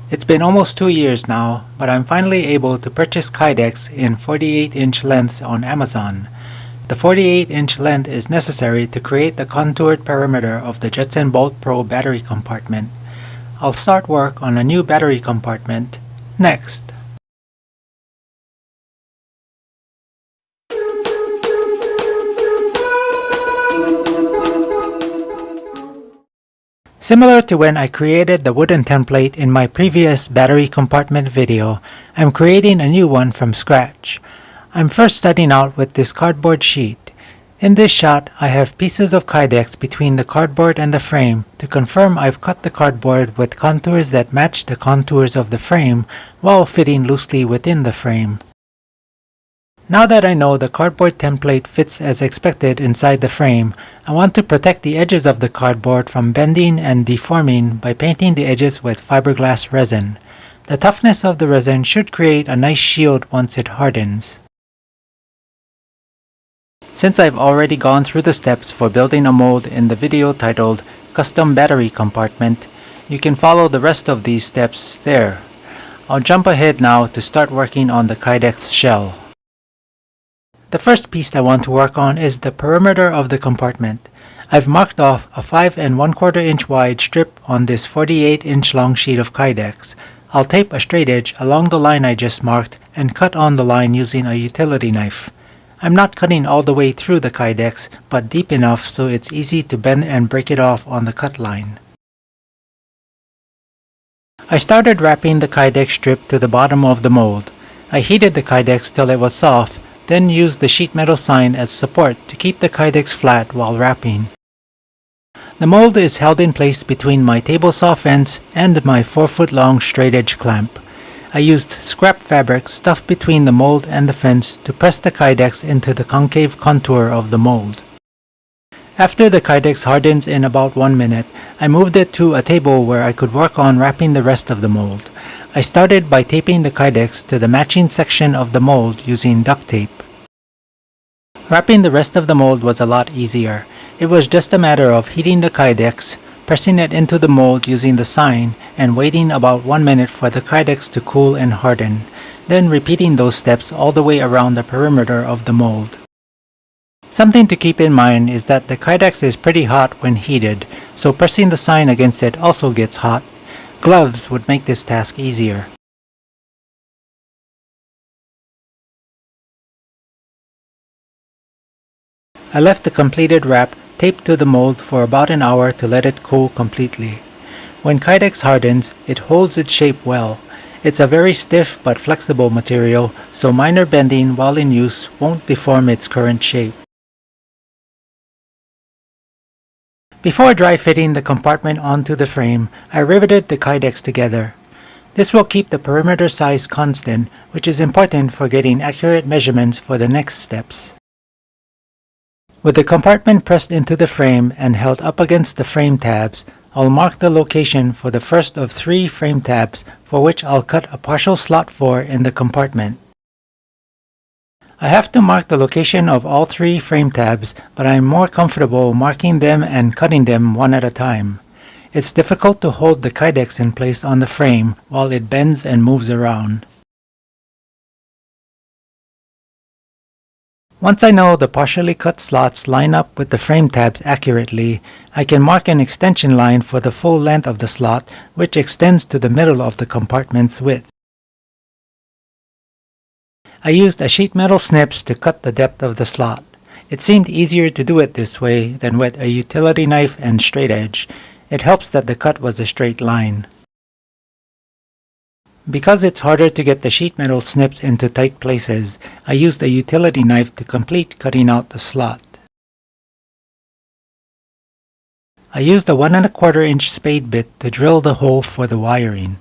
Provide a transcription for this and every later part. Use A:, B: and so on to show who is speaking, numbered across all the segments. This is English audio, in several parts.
A: It's been almost 2 years now, but I'm finally able to purchase Kydex in 48-inch lengths on Amazon. The 48-inch length is necessary to create the contoured perimeter of the Jetson Bolt Pro battery compartment. I'll start work on a new battery compartment next. Similar to when I created the wooden template in my previous battery compartment video, I'm creating a new one from scratch. I'm first starting out with this cardboard sheet. In this shot, I have pieces of Kydex between the cardboard and the frame to confirm I've cut the cardboard with contours that match the contours of the frame while fitting loosely within the frame. Now that I know the cardboard template fits as expected inside the frame, I want to protect the edges of the cardboard from bending and deforming by painting the edges with fiberglass resin. The toughness of the resin should create a nice shield once it hardens. Since I've already gone through the steps for building a mold in the video titled Custom Battery Compartment, you can follow the rest of these steps there. I'll jump ahead now to start working on the Kydex shell. The first piece I want to work on is the perimeter of the compartment. I've marked off a 5 1/4 inch wide strip on this 48-inch long sheet of Kydex. I'll tape a straight edge along the line I just marked and cut on the line using a utility knife. I'm not cutting all the way through the Kydex, but deep enough so it's easy to bend and break it off on the cut line. I started wrapping the Kydex strip to the bottom of the mold. I heated the Kydex till it was soft, then used the sheet metal sign as support to keep the Kydex flat while wrapping. The mold is held in place between my table saw fence and my 4-foot-long straight edge clamp. I used scrap fabric stuffed between the mold and the fence to press the Kydex into the concave contour of the mold. After the Kydex hardens in about 1 minute, I moved it to a table where I could work on wrapping the rest of the mold. I started by taping the Kydex to the matching section of the mold using duct tape. Wrapping the rest of the mold was a lot easier. It was just a matter of heating the Kydex, pressing it into the mold using the sign, and waiting about 1 minute for the Kydex to cool and harden, then repeating those steps all the way around the perimeter of the mold. Something to keep in mind is that the Kydex is pretty hot when heated, so pressing the sign against it also gets hot. Gloves would make this task easier. I left the completed wrap taped to the mold for about an hour to let it cool completely. When Kydex hardens, it holds its shape well. It's a very stiff but flexible material, so minor bending while in use won't deform its current shape. Before dry fitting the compartment onto the frame, I riveted the Kydex together. This will keep the perimeter size constant, which is important for getting accurate measurements for the next steps. With the compartment pressed into the frame and held up against the frame tabs, I'll mark the location for the first of 3 frame tabs for which I'll cut a partial slot for in the compartment. I have to mark the location of all 3 frame tabs, but I'm more comfortable marking them and cutting them one at a time. It's difficult to hold the Kydex in place on the frame while it bends and moves around. Once I know the partially cut slots line up with the frame tabs accurately, I can mark an extension line for the full length of the slot, which extends to the middle of the compartment's width. I used a sheet metal snips to cut the depth of the slot. It seemed easier to do it this way than with a utility knife and straight edge. It helps that the cut was a straight line. Because it's harder to get the sheet metal snips into tight places, I used a utility knife to complete cutting out the slot. I used a 1 1/4 inch spade bit to drill the hole for the wiring.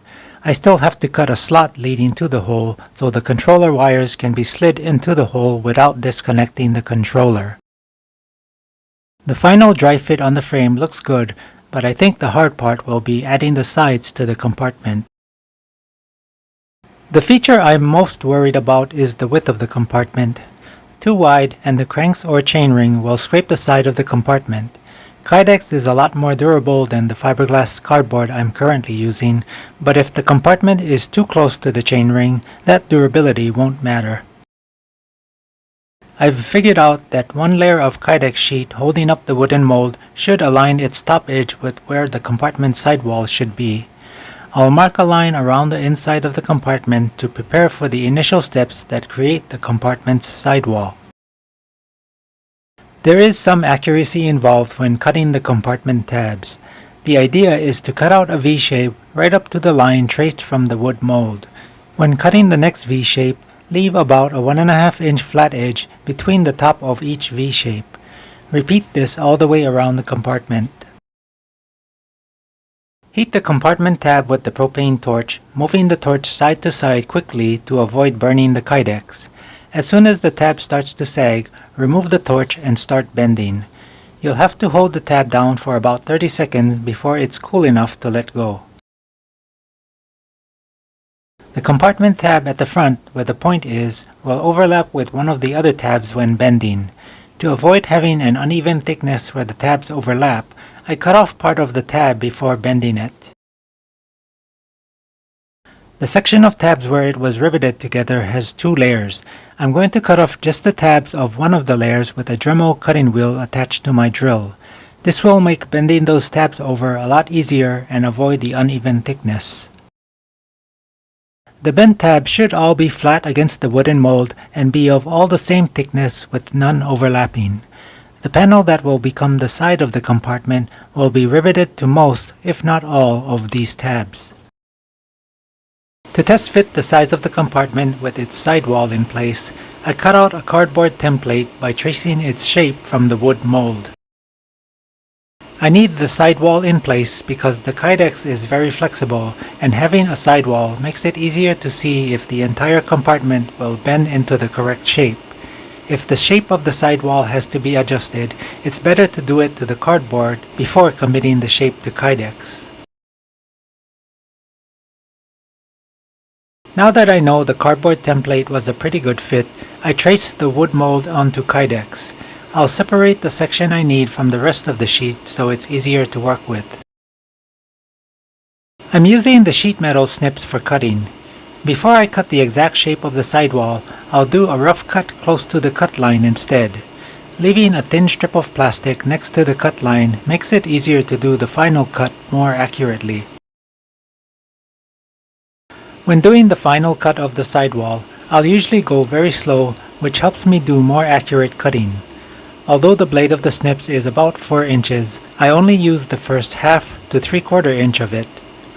A: I still have to cut a slot leading to the hole so the controller wires can be slid into the hole without disconnecting the controller. The final dry fit on the frame looks good, but I think the hard part will be adding the sides to the compartment. The feature I'm most worried about is the width of the compartment. Too wide and the cranks or chainring will scrape the side of the compartment. Kydex is a lot more durable than the fiberglass cardboard I'm currently using, but if the compartment is too close to the chainring, that durability won't matter. I've figured out that one layer of Kydex sheet holding up the wooden mold should align its top edge with where the compartment sidewall should be. I'll mark a line around the inside of the compartment to prepare for the initial steps that create the compartment's sidewall. There is some accuracy involved when cutting the compartment tabs. The idea is to cut out a V-shape right up to the line traced from the wood mold. When cutting the next V-shape, leave about a 1.5 inch flat edge between the top of each V-shape. Repeat this all the way around the compartment. Heat the compartment tab with the propane torch, moving the torch side to side quickly to avoid burning the Kydex. As soon as the tab starts to sag, remove the torch and start bending. You'll have to hold the tab down for about 30 seconds before it's cool enough to let go. The compartment tab at the front, where the point is, will overlap with one of the other tabs when bending. To avoid having an uneven thickness where the tabs overlap, I cut off part of the tab before bending it. The section of tabs where it was riveted together has 2 layers. I'm going to cut off just the tabs of one of the layers with a Dremel cutting wheel attached to my drill. This will make bending those tabs over a lot easier and avoid the uneven thickness. The bent tabs should all be flat against the wooden mold and be of all the same thickness with none overlapping. The panel that will become the side of the compartment will be riveted to most, if not all, of these tabs. To test fit the size of the compartment with its sidewall in place, I cut out a cardboard template by tracing its shape from the wood mold. I need the sidewall in place because the Kydex is very flexible, and having a sidewall makes it easier to see if the entire compartment will bend into the correct shape. If the shape of the sidewall has to be adjusted, it's better to do it to the cardboard before committing the shape to Kydex. Now that I know the cardboard template was a pretty good fit, I traced the wood mold onto Kydex. I'll separate the section I need from the rest of the sheet so it's easier to work with. I'm using the sheet metal snips for cutting. Before I cut the exact shape of the sidewall, I'll do a rough cut close to the cut line instead. Leaving a thin strip of plastic next to the cut line makes it easier to do the final cut more accurately. When doing the final cut of the sidewall, I'll usually go very slow, which helps me do more accurate cutting. Although the blade of the snips is about 4 inches, I only use the first 1/2 to 3/4 inch of it.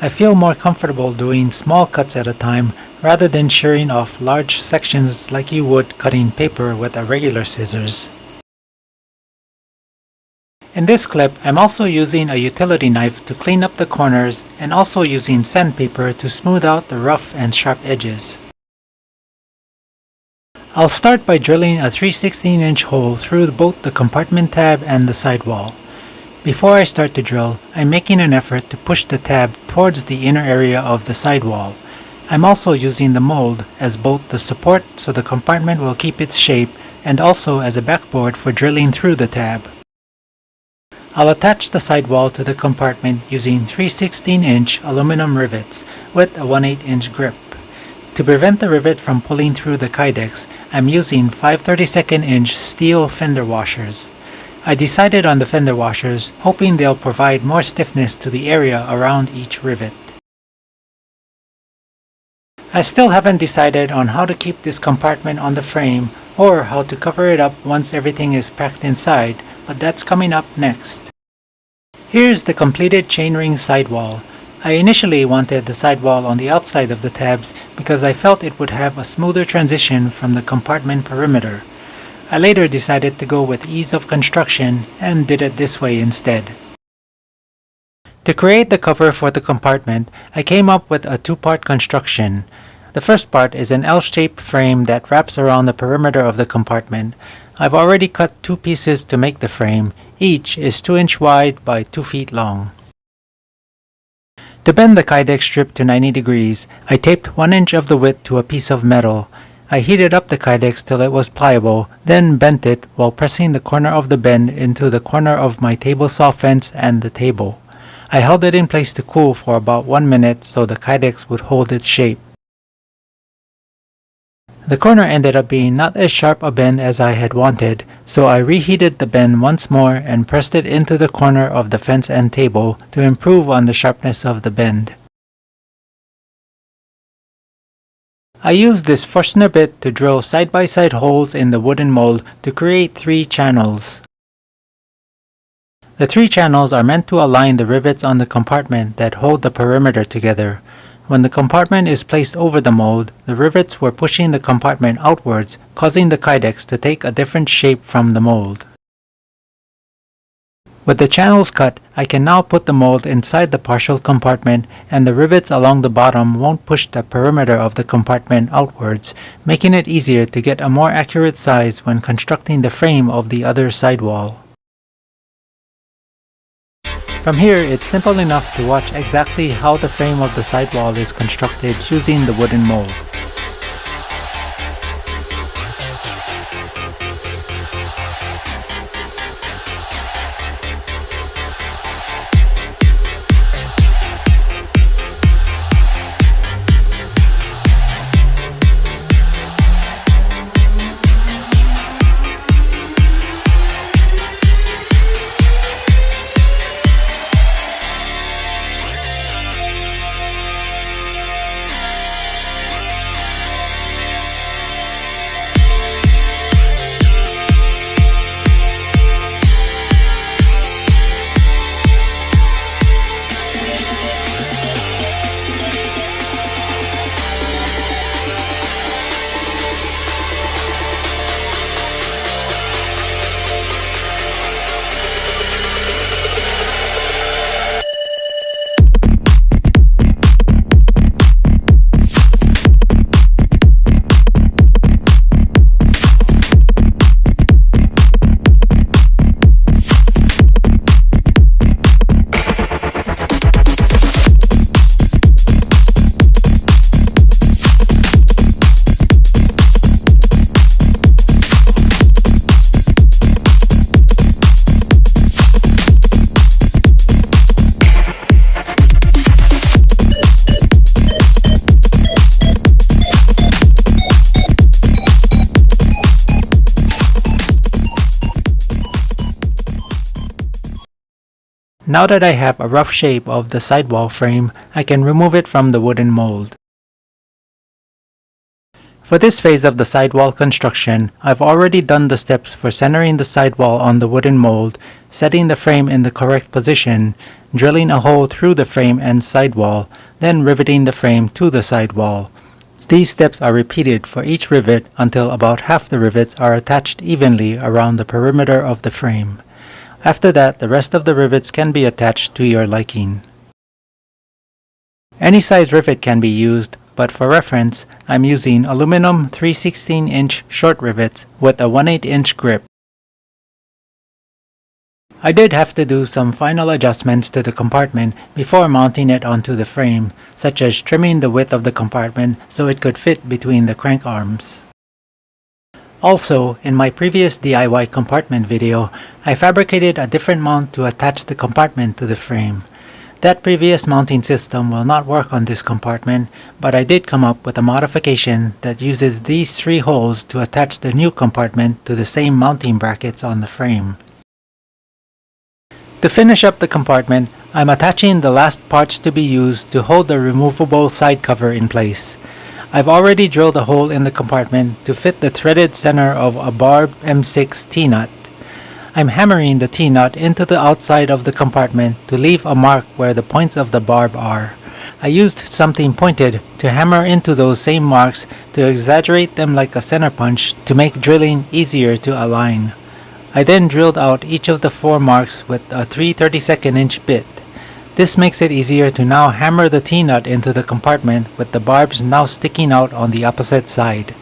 A: I feel more comfortable doing small cuts at a time rather than shearing off large sections like you would cutting paper with a regular scissors. In this clip, I'm also using a utility knife to clean up the corners and also using sandpaper to smooth out the rough and sharp edges. I'll start by drilling a 3/16 inch hole through both the compartment tab and the sidewall. Before I start to drill, I'm making an effort to push the tab towards the inner area of the sidewall. I'm also using the mold as both the support so the compartment will keep its shape and also as a backboard for drilling through the tab. I'll attach the sidewall to the compartment using 3/16 inch aluminum rivets with a 1/8 inch grip. To prevent the rivet from pulling through the Kydex, I'm using 5/32 inch steel fender washers. I decided on the fender washers, hoping they'll provide more stiffness to the area around each rivet. I still haven't decided on how to keep this compartment on the frame or how to cover it up once everything is packed inside, but that's coming up next. Here's the completed chainring sidewall. I initially wanted the sidewall on the outside of the tabs because I felt it would have a smoother transition from the compartment perimeter. I later decided to go with ease of construction and did it this way instead. To create the cover for the compartment, I came up with a 2-part construction. The first part is an L-shaped frame that wraps around the perimeter of the compartment. I've already cut 2 pieces to make the frame. Each is 2 inch wide by 2 feet long. To bend the Kydex strip to 90 degrees, I taped 1 inch of the width to a piece of metal. I heated up the Kydex till it was pliable, then bent it while pressing the corner of the bend into the corner of my table saw fence and the table. I held it in place to cool for about 1 minute so the Kydex would hold its shape. The corner ended up being not as sharp a bend as I had wanted, so I reheated the bend once more and pressed it into the corner of the fence and table to improve on the sharpness of the bend. I used this Forstner bit to drill side-by-side holes in the wooden mold to create 3 channels. The 3 channels are meant to align the rivets on the compartment that hold the perimeter together. When the compartment is placed over the mold, the rivets were pushing the compartment outwards, causing the Kydex to take a different shape from the mold. With the channels cut, I can now put the mold inside the partial compartment, and the rivets along the bottom won't push the perimeter of the compartment outwards, making it easier to get a more accurate size when constructing the frame of the other sidewall. From here, it's simple enough to watch exactly how the frame of the sidewall is constructed using the wooden mold. Now that I have a rough shape of the sidewall frame, I can remove it from the wooden mold. For this phase of the sidewall construction, I've already done the steps for centering the sidewall on the wooden mold, setting the frame in the correct position, drilling a hole through the frame and sidewall, then riveting the frame to the sidewall. These steps are repeated for each rivet until about half the rivets are attached evenly around the perimeter of the frame. After that, the rest of the rivets can be attached to your liking. Any size rivet can be used, but for reference, I'm using aluminum 3/16" short rivets with a 1/8" grip. I did have to do some final adjustments to the compartment before mounting it onto the frame, such as trimming the width of the compartment so it could fit between the crank arms. Also, in my previous DIY compartment video, I fabricated a different mount to attach the compartment to the frame. That previous mounting system will not work on this compartment, but I did come up with a modification that uses these 3 holes to attach the new compartment to the same mounting brackets on the frame. To finish up the compartment, I'm attaching the last parts to be used to hold the removable side cover in place. I've already drilled a hole in the compartment to fit the threaded center of a barbed M6 T-nut. I'm hammering the T-nut into the outside of the compartment to leave a mark where the points of the barb are. I used something pointed to hammer into those same marks to exaggerate them like a center punch to make drilling easier to align. I then drilled out each of the 4 marks with a 3/32" bit. This makes it easier to now hammer the T-nut into the compartment with the barbs now sticking out on the opposite side.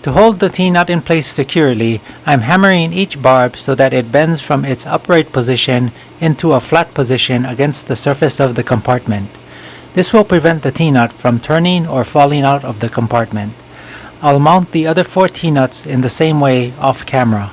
A: To hold the T-nut in place securely, I'm hammering each barb so that it bends from its upright position into a flat position against the surface of the compartment. This will prevent the T-nut from turning or falling out of the compartment. I'll mount the other 4 T-nuts in the same way off camera.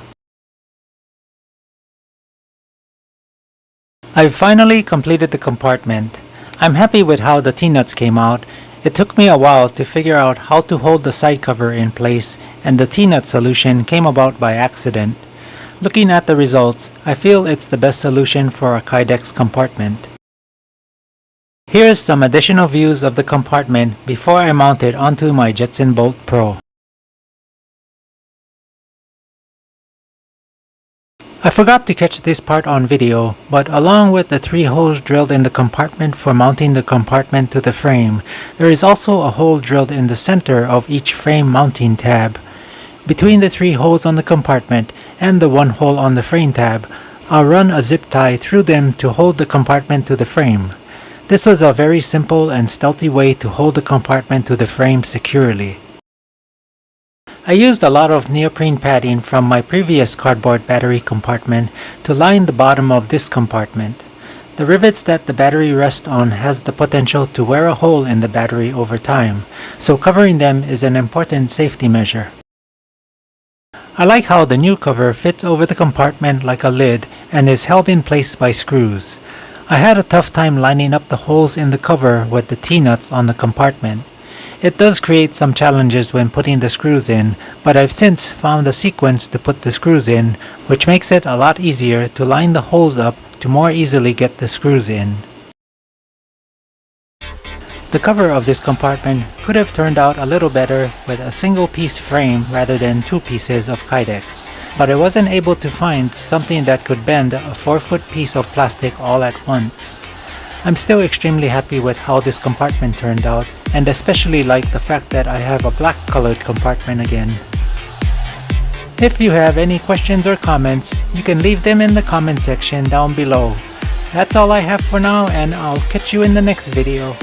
A: I've finally completed the compartment. I'm happy with how the T-nuts came out. It took me a while to figure out how to hold the side cover in place, and the T-nut solution came about by accident. Looking at the results, I feel it's the best solution for a Kydex compartment. Here's some additional views of the compartment before I mount it onto my Jetson Bolt Pro. I forgot to catch this part on video, but along with the 3 holes drilled in the compartment for mounting the compartment to the frame, there is also a hole drilled in the center of each frame mounting tab. Between the 3 holes on the compartment and the 1 hole on the frame tab, I'll run a zip tie through them to hold the compartment to the frame. This was a very simple and stealthy way to hold the compartment to the frame securely. I used a lot of neoprene padding from my previous cardboard battery compartment to line the bottom of this compartment. The rivets that the battery rests on has the potential to wear a hole in the battery over time, so covering them is an important safety measure. I like how the new cover fits over the compartment like a lid and is held in place by screws. I had a tough time lining up the holes in the cover with the T-nuts on the compartment. It does create some challenges when putting the screws in, but I've since found a sequence to put the screws in, which makes it a lot easier to line the holes up to more easily get the screws in. The cover of this compartment could have turned out a little better with a single piece frame rather than 2 pieces of Kydex, but I wasn't able to find something that could bend a 4-foot piece of plastic all at once. I'm still extremely happy with how this compartment turned out, and especially like the fact that I have a black colored compartment again. If you have any questions or comments, you can leave them in the comment section down below. That's all I have for now, and I'll catch you in the next video.